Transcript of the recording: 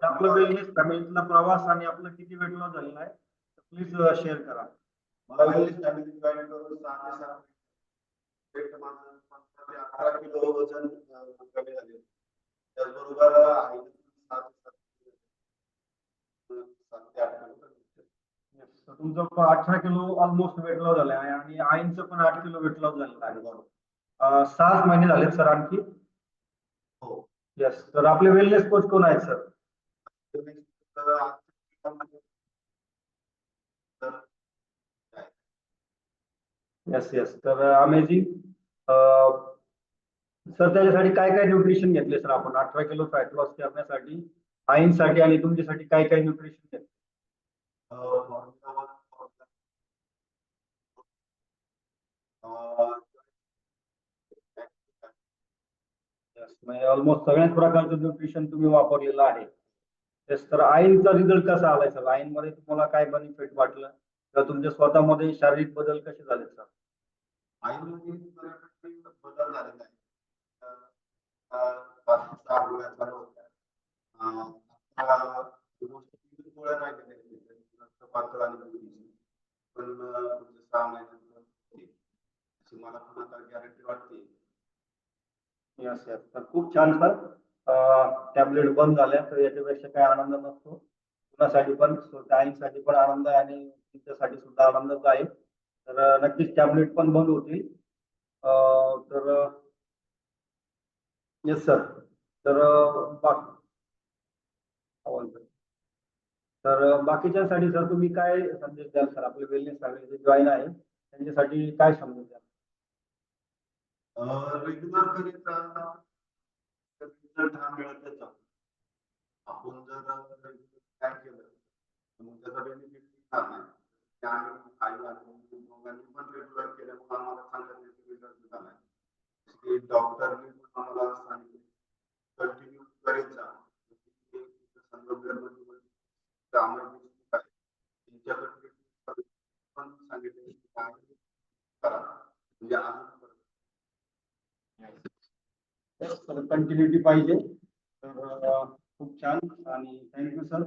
आपलं वेलनेस फॅमिलीतला प्रवास आणि आपलं किती वेट लॉस झालेला आहे प्लीज शेअर करा. मला वेलनेस फॅमिली जॉईन करून 6 ते 7 वेट माझं 15 ते 18 किलो वजन कमी झाले. त्याचबरोबर आहे 7 ते 8 किलो कमी. तुमचं 18 किलो ऑलमोस्ट वेट लॉस झालं आहे आणि आईंचं पण 8 किलो वेट लॉस झालेलं आहे. 6 महिने झालेत सर आणखी. हो. येस. तर आपले वेलनेस कोच कोण आहेत सर? Yes yes. तर अमेझिंग. सर त्याच्यासाठी काय काय न्यूट्रिशन घेतले सर आपण 18 किलो फॅट लॉस करण्यासाठी आईंसाठी आणि तुमच्यासाठी काय काय न्यूट्रिशन घेतले? ऑलमोस्ट सगळ्याच प्रकारचं न्यूट्रिशन तुम्ही वापरलेलं आहे. येस. तर आईंचा रिझल्ट कसा आलाय सर? आईंमध्ये तुम्हाला काय बेनिफिट वाटलं किंवा तुमच्या स्वतःमध्ये शारीरिक बदल कसे झाले सर? आईमध्ये बऱ्यापैकी बदल झालेला आहे. बाकीच्या आठवड्यात होत्या. गोष्टी गोळ्या नाही केल्या पातळ आणि गोळीची. पण 6 महिन्यानंतर अशी मला पण आता गॅरंटी वाटते. Yes yes. तर खूप छान सर. टॅबलेट बंद झाल्या तर याच्यापेक्षा काही आनंद नसतो. कुणासाठी पण आईंसाठी पण आनंद आहे आणि तुमच्यासाठी सुद्धा आनंदच आहे. तर नक्कीच टॅबलेट पण बंद होतील. तर येस सर. तर बाकीच्यासाठी सर तुम्ही काय संदेश द्याल सर? आपले वेलनेस फॅमिली जे जॉईन आहे त्यांच्यासाठी काय संदेश द्याल? रेग्युलर करीत राहता रिझल्ट हा मिळतच जातो. आपण जर काय केलं तर मग त्याचा बेनिफिट मिळणार नाही. त्यामुळे आई आणि दोघांनी पण रेग्युलर केल्यामुळे आम्हाला चांगला रिझल्ट झाला आहे. की डॉक्टरनी पण आम्हाला सांगितलं कंटिन्यू करीत जा. पण सांगितलं काय करा म्हणजे कंटिन्युटी पाहिजे. तर खूप छान आणि थँक्यू सर.